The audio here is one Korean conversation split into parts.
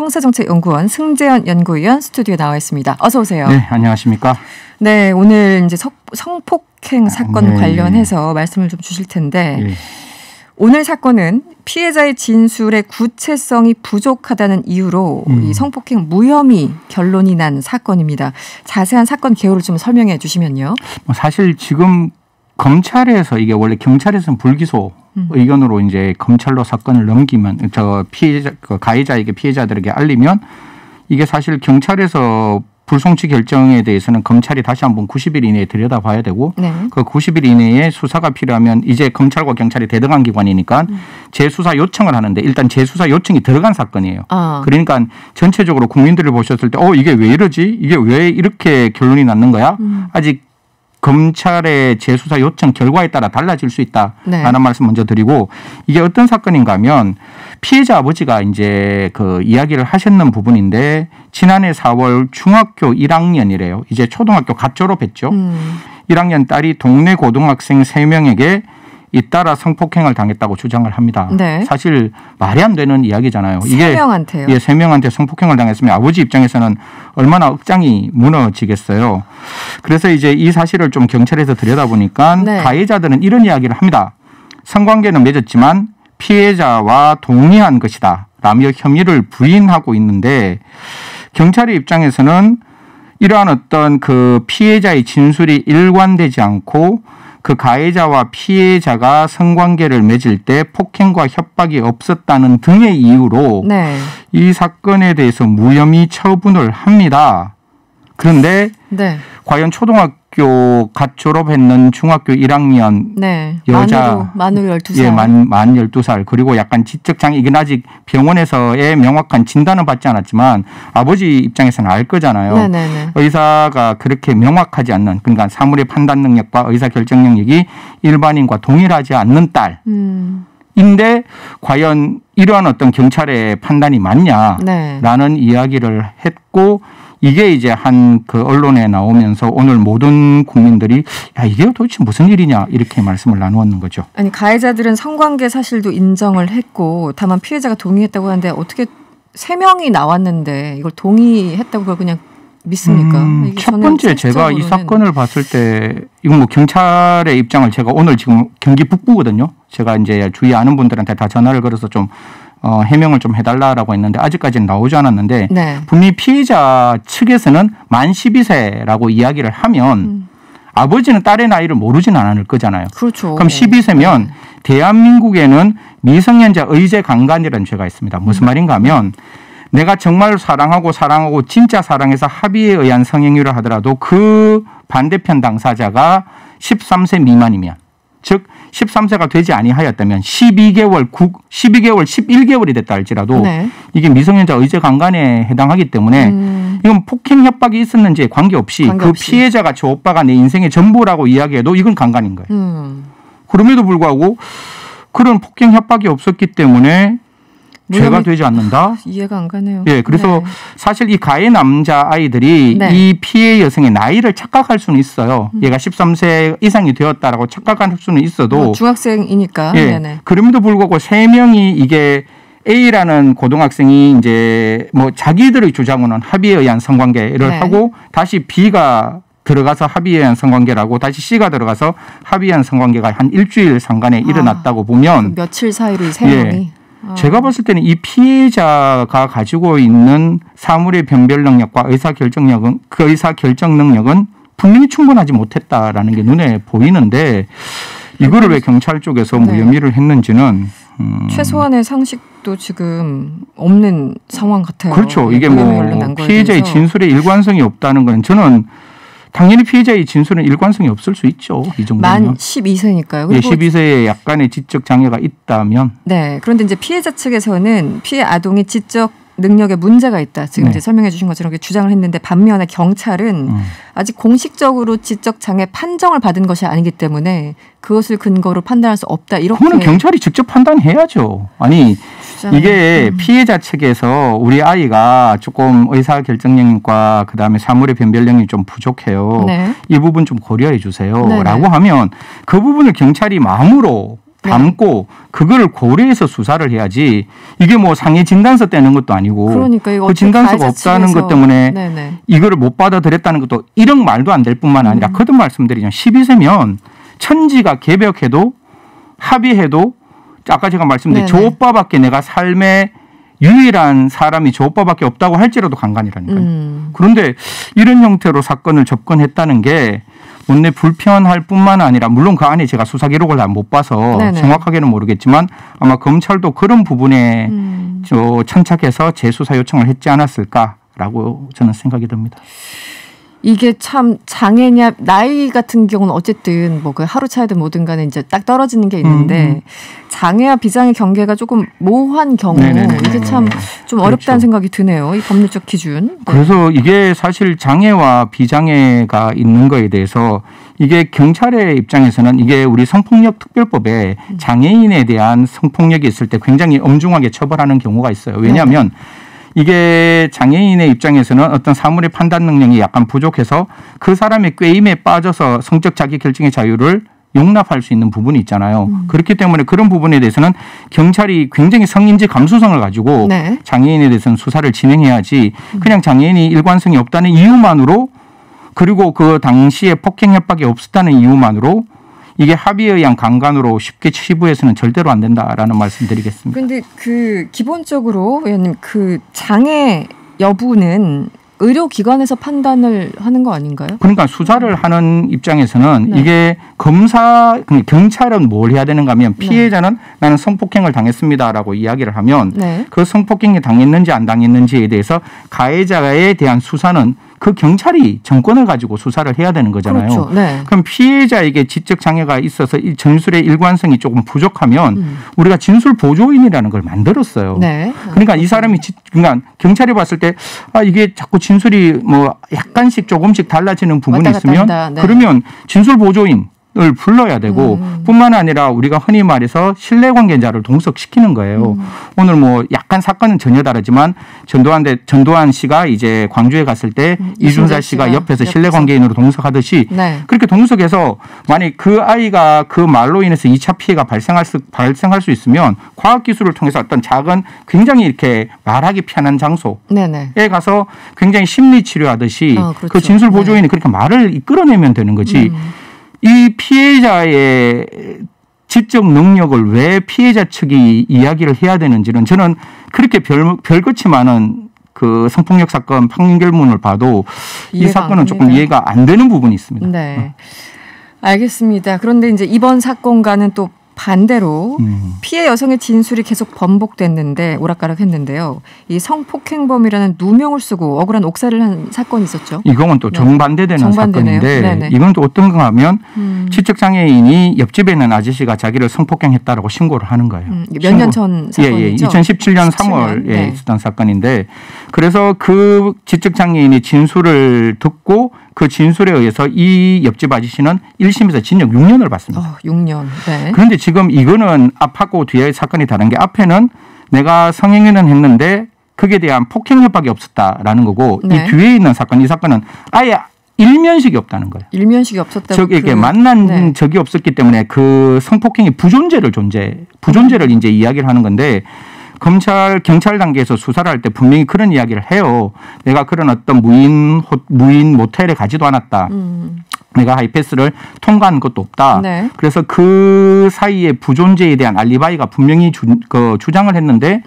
형사정책연구원 승재현 연구위원 스튜디오에 나와 있습니다. 어서 오세요. 네, 안녕하십니까. 네, 오늘 이제 성폭행 사건 관련해서 말씀을 좀 주실 텐데 오늘 사건은 피해자의 진술의 구체성이 부족하다는 이유로 이 성폭행 무혐의 결론이 난 사건입니다. 자세한 사건 개요를 좀 설명해 주시면요. 사실 지금 검찰에서 이게 원래 경찰에서는 불기소 의견으로 이제 검찰로 사건을 넘기면 가해자에게 피해자들에게 알리면 이게 사실 경찰에서 불송치 결정에 대해서는 검찰이 다시 한번 90일 이내에 들여다봐야 되고 그 90일 이내에 수사가 필요하면 이제 검찰과 경찰이 대등한 기관이니까 재수사 요청을 하는데 일단 재수사 요청이 들어간 사건이에요. 그러니까 전체적으로 국민들을 보셨을 때 이게 왜 이러지? 이게 왜 이렇게 결론이 났는 거야? 아직 검찰의 재수사 요청 결과에 따라 달라질 수 있다라는 말씀 먼저 드리고 이게 어떤 사건인가 하면 피해자 아버지가 이제 그 이야기를 하셨는 부분인데 지난해 4월 중학교 1학년이래요. 이제 초등학교 갓 졸업했죠. 1학년 딸이 동네 고등학생 3명에게 잇따라 성폭행을 당했다고 주장을 합니다. 사실 말이 안 되는 이야기잖아요. 이게 3명한테요? 예, 3명한테 성폭행을 당했으면 아버지 입장에서는 얼마나 억장이 무너지겠어요. 그래서 이제 이 사실을 좀 경찰에서 들여다보니까 가해자들은 이런 이야기를 합니다. 성관계는 맺었지만 피해자와 동의한 것이다 라며 혐의를 부인하고 있는데 경찰의 입장에서는 이러한 어떤 그 피해자의 진술이 일관되지 않고 그 가해자와 피해자가 성관계를 맺을 때 폭행과 협박이 없었다는 등의 이유로 이 사건에 대해서 무혐의 처분을 합니다. 그런데 과연 초등학교 갓 졸업했는 중학교 1학년 여자 만으로 12살. 예, 만 12살 그리고 약간 지적장애 이건 아직 병원에서의 명확한 진단은 받지 않았지만 아버지 입장에서는 알 거잖아요. 의사가 그렇게 명확하지 않는 그러니까 사물의 판단 능력과 의사 결정 능력이 일반인과 동일하지 않는 딸인데 과연 이러한 어떤 경찰의 판단이 맞냐라는 이야기를 했고 이게 이제 한 그 언론에 나오면서 오늘 모든 국민들이 야 이게 도대체 무슨 일이냐 이렇게 말씀을 나누었는 거죠. 아니 가해자들은 성관계 사실도 인정을 했고 다만 피해자가 동의했다고 하는데 어떻게 3명이 나왔는데 이걸 동의했다고 그걸 그냥 믿습니까? 첫 번째 제가 이 사건을 봤을 때 이건 뭐 경찰의 입장을 제가 오늘 지금 경기 북부거든요. 제가 이제 주위 아는 분들한테 다 전화를 걸어서 좀 해명을 좀 해달라고 했는데 아직까지는 나오지 않았는데 분명히 피해자 측에서는 만 12세라고 이야기를 하면 아버지는 딸의 나이를 모르지는 않을 거잖아요. 그렇죠. 그럼 12세면 대한민국에는 미성년자 의제 강간이라는 죄가 있습니다. 무슨 말인가 하면 내가 정말 사랑하고 진짜 사랑해서 합의에 의한 성행위를 하더라도 그 반대편 당사자가 13세 미만이면 즉 13세가 되지 아니하였다면 12개월, 11개월이 됐다 할지라도 이게 미성년자 의제 강간에 해당하기 때문에 이건 폭행 협박이 있었는지에 관계없이 그 피해자가 저 오빠가 내 인생의 전부라고 이야기해도 이건 강간인 거예요. 그럼에도 불구하고 그런 폭행 협박이 없었기 때문에 죄가 되지 않는다? 이해가 안 가네요. 예, 그래서 사실 이 가해 남자 아이들이 이 피해 여성의 나이를 착각할 수는 있어요. 얘가 13세 이상이 되었다라고 착각할 수는 있어도 중학생이니까. 그럼에도 불구하고 3명이 이게 A라는 고등학생이 이제 뭐 자기들의 주장으로는 합의에 의한 성관계를 하고 다시 B가 들어가서 합의에 의한 성관계라고 다시 C가 들어가서 합의에 의한 성관계가 한 일주일 상간에 일어났다고 보면 며칠 사이로 이 3명이 제가 봤을 때는 이 피해자가 가지고 있는 사물의 변별 능력과 의사결정 능력은 분명히 충분하지 못했다라는 게 눈에 보이는데 이거를 왜 경찰 쪽에서 무혐의를 했는지는 최소한의 상식도 지금 없는 상황 같아요. 그렇죠. 이게 뭐 피해자의 진술에 일관성이 없다는 건 저는 당연히 피해자의 진술은 일관성이 없을 수 있죠. 이 정도면. 만 12세니까요. 예, 12세에 약간의 지적 장애가 있다면. 그런데 이제 피해자 측에서는 피해 아동이 지적 능력에 문제가 있다. 지금 이제 설명해 주신 것처럼 주장을 했는데 반면에 경찰은 아직 공식적으로 지적 장애 판정을 받은 것이 아니기 때문에 그것을 근거로 판단할 수 없다. 이렇게. 그거는 경찰이 직접 판단해야죠. 아니 이게 피해자 측에서 우리 아이가 조금 의사결정력과 그다음에 사물의 변별력이 좀 부족해요. 이 부분 좀 고려해 주세요. 라고 하면 그 부분을 경찰이 마음으로 담고 그걸 고려해서 수사를 해야지 이게 뭐 상해 진단서 떼는 것도 아니고 그러니까 이거 그 진단서가 없다는 것 때문에 네네. 이거를 못 받아들였다는 것도 1억 말도 안 될 뿐만 아니라 거듭 말씀드리면 12세면 천지가 개벽해도 합의해도 아까 제가 말씀드린 저 오빠밖에 내가 삶에 유일한 사람이 저 오빠밖에 없다고 할지라도 강간이라니까요. 그런데 이런 형태로 사건을 접근했다는 게 못내 불편할 뿐만 아니라 물론 그 안에 제가 수사 기록을 다 못 봐서 네네. 정확하게는 모르겠지만 아마 검찰도 그런 부분에 천착해서 재수사 요청을 했지 않았을까라고 저는 생각이 듭니다. 이게 참 장애냐 나이 같은 경우는 어쨌든 뭐 그 하루 차이든 뭐든 간에 이제 딱 떨어지는 게 있는데 장애와 비장애 경계가 조금 모호한 경우 이게 참 좀 어렵다는 생각이 드네요. 이 법률적 기준. 네. 그래서 이게 사실 장애와 비장애가 있는 거에 대해서 이게 경찰의 입장에서는 이게 우리 성폭력 특별법에 장애인에 대한 성폭력이 있을 때 굉장히 엄중하게 처벌하는 경우가 있어요. 왜냐하면 이게 장애인의 입장에서는 어떤 사물의 판단 능력이 약간 부족해서 그 사람의 꾀임에 빠져서 성적 자기 결정의 자유를 용납할 수 있는 부분이 있잖아요. 그렇기 때문에 그런 부분에 대해서는 경찰이 굉장히 성인지 감수성을 가지고 장애인에 대해서는 수사를 진행해야지 그냥 장애인이 일관성이 없다는 이유만으로 그리고 그 당시에 폭행 협박이 없었다는 이유만으로 이게 합의에 의한 강간으로 쉽게 치부해서는 절대로 안 된다라는 말씀드리겠습니다. 그런데 그 기본적으로 의원님 그 장애 여부는 의료기관에서 판단을 하는 거 아닌가요? 그러니까 수사를 하는 입장에서는 이게 경찰은 뭘 해야 되는가 하면 피해자는 나는 성폭행을 당했습니다라고 이야기를 하면 그 성폭행이 당했는지 안 당했는지에 대해서 가해자에 대한 수사는 그 경찰이 정권을 가지고 수사를 해야 되는 거잖아요. 그렇죠. 그럼 피해자에게 지적 장애가 있어서 이 전술의 일관성이 조금 부족하면 우리가 진술 보조인이라는 걸 만들었어요. 그러니까 이 사람이 그러니까 경찰이 봤을 때 이게 자꾸 진술이 뭐 약간씩 조금씩 달라지는 부분이 있으면 그러면 진술 보조인 을 불러야 되고 뿐만 아니라 우리가 흔히 말해서 신뢰관계자를 동석시키는 거예요. 오늘 뭐 약간 사건은 전혀 다르지만 전두환 씨가 이제 광주에 갔을 때 이준사 씨가 옆에서 신뢰관계인으로 동석하듯이 그렇게 동석해서 만약 그 아이가 그 말로 인해서 2차 피해가 발생할 수 있으면 과학기술을 통해서 어떤 작은 굉장히 이렇게 말하기 편한 장소에 가서 굉장히 심리치료하듯이 그렇죠. 그 진술보조인이 그렇게 말을 이끌어내면 되는 거지. 이 피해자의 지적 능력을 왜 피해자 측이 이야기를 해야 되는지는 저는 그렇게 별것이 많은 그 성폭력 사건 판결문을 봐도 이 사건은 조금 이해가 안 되는 부분이 있습니다. 네, 알겠습니다. 그런데 이제 이번 사건과는 또 반대로 피해 여성의 진술이 계속 번복됐는데 오락가락했는데요. 이 성폭행범이라는 누명을 쓰고 억울한 옥살이를 한 사건이 있었죠. 이거는 또 정반대되는 사건인데 이건 또 어떤가 하면 지적장애인이 옆집에 있는 아저씨가 자기를 성폭행했다라고 신고를 하는 거예요. 몇 년 전 사건이죠? 2017년 3월에 있었던 사건인데 그래서 그 지적장애인이 진술을 듣고 그 진술에 의해서 이 옆집 아저씨는 1심에서 징역 6년을 받습니다. 6년. 그런데 지금 이거는 앞하고 뒤의 사건이 다른 게 앞에는 내가 성행위는 했는데 그에 대한 폭행 협박이 없었다라는 거고 이 뒤에 있는 사건, 이 사건은 아예 일면식이 없다는 거예요. 일면식이 없었다고. 저에게 만난 적이 없었기 때문에 그 성폭행이 부존재를 이제 이야기를 하는 건데 경찰 단계에서 수사를 할 때 분명히 그런 이야기를 해요. 내가 그런 어떤 무인 모텔에 가지도 않았다. 내가 하이패스를 통과한 것도 없다. 그래서 그 사이에 부존재에 대한 알리바이가 분명히 주장을 했는데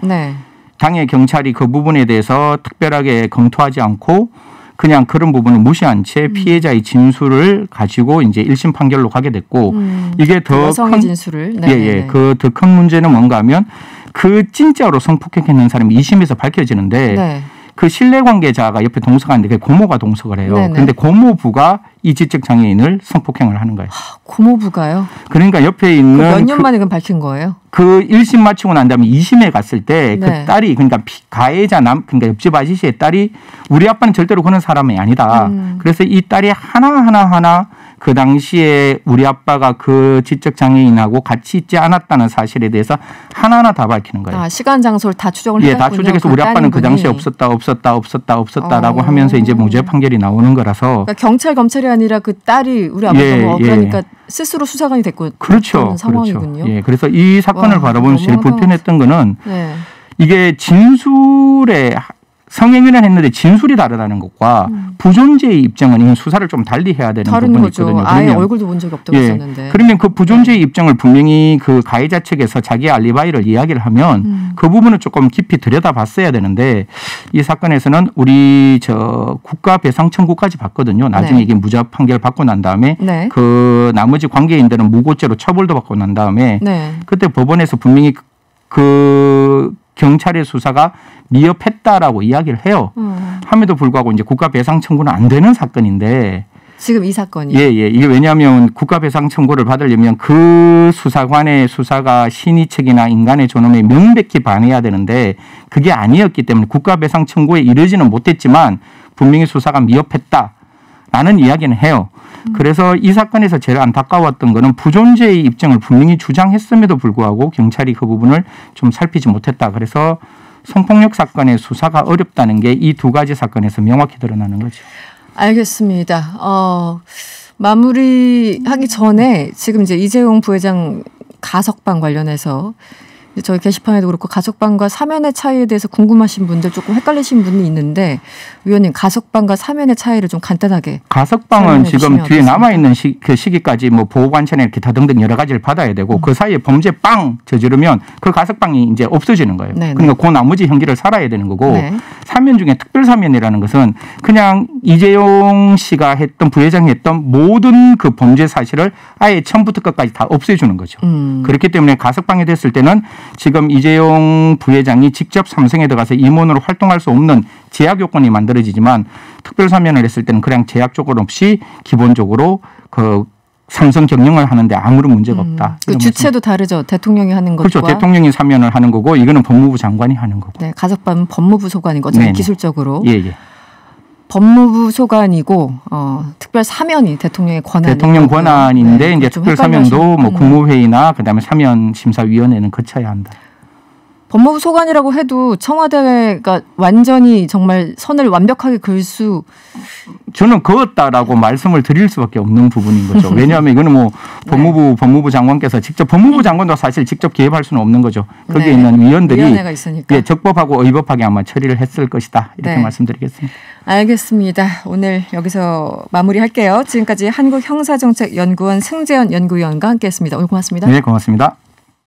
당의 경찰이 그 부분에 대해서 특별하게 검토하지 않고 그냥 그런 부분을 무시한 채 피해자의 진술을 가지고 이제 1심 판결로 가게 됐고 이게 더 큰 진술을 그 더 큰 문제는 뭔가 하면 그 진짜로 성폭행했는 사람이 2심에서 밝혀지는데 그 신뢰관계자가 옆에 동석하는데 그 고모가 동석을 해요. 그런데 고모부가 이 지적장애인을 성폭행을 하는 거예요. 고모부가요? 그러니까 옆에 있는 몇 년 만에 그럼 밝힌 거예요? 그 1심 마치고 난 다음에 2심에 갔을 때 그 딸이 그러니까 가해자 그러니까 옆집 아저씨의 딸이 우리 아빠는 절대로 그런 사람이 아니다. 그래서 이 딸이 하나하나 그 당시에 우리 아빠가 그 지적장애인하고 같이 있지 않았다는 사실에 대해서 하나하나 다 밝히는 거예요. 시간 장소를 다 추적을 해놨군요. 다 추적해서 우리 아빠는 그 당시에 없었다라고 하면서 이제 무죄 판결이 나오는 거라서. 그러니까 경찰 검찰이 아들이 아니라 그 딸이 우리 아버지가 예, 뭐 억울하니까 스스로 수사관이 됐고 그렇죠. 상황이군요. 그렇죠. 예, 그래서 이 사건을 바라보면서 제일 불편했던 거는 네. 이게 진술에 성행위는 했는데 진술이 다르다는 것과 부존재의 입증은 이건 수사를 좀 달리 해야 되는 부분이 거죠. 있거든요. 아예 그러면, 얼굴도 본 적이 없다고 했었는데. 그러면 그 부존재의 입증을 분명히 그 가해자 측에서 자기의 알리바이를 이야기를 하면 그 부분은 조금 깊이 들여다봤어야 되는데 이 사건에서는 우리 저 국가배상 청구까지 받거든요. 나중에 이게 무죄 판결 받고 난 다음에 그 나머지 관계인들은 무고죄로 처벌도 받고 난 다음에 그때 법원에서 분명히 그 경찰의 수사가 미흡했다라고 이야기를 해요. 함에도 불구하고 이제 국가배상 청구는 안 되는 사건인데 지금 이 사건이 이게 왜냐하면 국가배상 청구를 받으려면 그 수사관의 수사가 신의책이나 인간의 존엄에 명백히 반해야 되는데 그게 아니었기 때문에 국가배상 청구에 이르지는 못했지만 분명히 수사가 미흡했다라는 이야기는 해요. 그래서 이 사건에서 제일 안타까웠던 거는 부존재의 입증을 분명히 주장했음에도 불구하고 경찰이 그 부분을 좀 살피지 못했다. 그래서 성폭력 사건의 수사가 어렵다는 게 이 두 가지 사건에서 명확히 드러나는 거죠. 알겠습니다. 마무리하기 전에 지금 이제 이재용 부회장 가석방 관련해서 저희 게시판에도 그렇고 가석방과 사면의 차이에 대해서 궁금하신 분들 조금 헷갈리신 분이 있는데 위원님 가석방과 사면의 차이를 좀 간단하게 가석방은 지금 뒤에 남아있는 그 시기까지 뭐 보호관찰이나 이렇게 다 등등 여러 가지를 받아야 되고 그 사이에 범죄 빵 저지르면 그 가석방이 이제 없어지는 거예요. 그러니까 그 나머지 형기를 살아야 되는 거고 사면 중에 특별사면이라는 것은 그냥 이재용 씨가 했던 부회장이 했던 모든 그 범죄 사실을 아예 처음부터 끝까지 다 없애주는 거죠. 그렇기 때문에 가석방이 됐을 때는 지금 이재용 부회장이 직접 삼성에 들어가서 임원으로 활동할 수 없는 제약 요건이 만들어지지만 특별사면을 했을 때는 그냥 제약 조건 없이 기본적으로 그 삼성 경영을 하는데 아무런 문제가 없다. 그 주체도 다르죠. 대통령이 하는 것과. 그렇죠. 대통령이 사면을 하는 거고 이거는 법무부 장관이 하는 거고. 네, 가석방은 법무부 소관인 거죠. 기술적으로. 예. 법무부 소관이고 특별 사면이 대통령의 권한이 대통령 권한인데 이제 특별 사면도 뭐 국무회의나 그다음에 사면 심사위원회는 거쳐야 한다. 법무부 소관이라고 해도 청와대가 완전히 정말 선을 완벽하게 그을 수 저는 그었다라고 말씀을 드릴 수밖에 없는 부분인 거죠. 왜냐하면 이거는 뭐 법무부 장관께서 직접 법무부 장관도 사실 직접 개입할 수는 없는 거죠. 거기에 있는 위원들이 적법하고 의법하게 아마 처리를 했을 것이다. 이렇게 말씀드리겠습니다. 알겠습니다. 오늘 여기서 마무리할게요. 지금까지 한국형사정책연구원 승재현 연구위원과 함께했습니다. 오늘 고맙습니다. 네, 고맙습니다.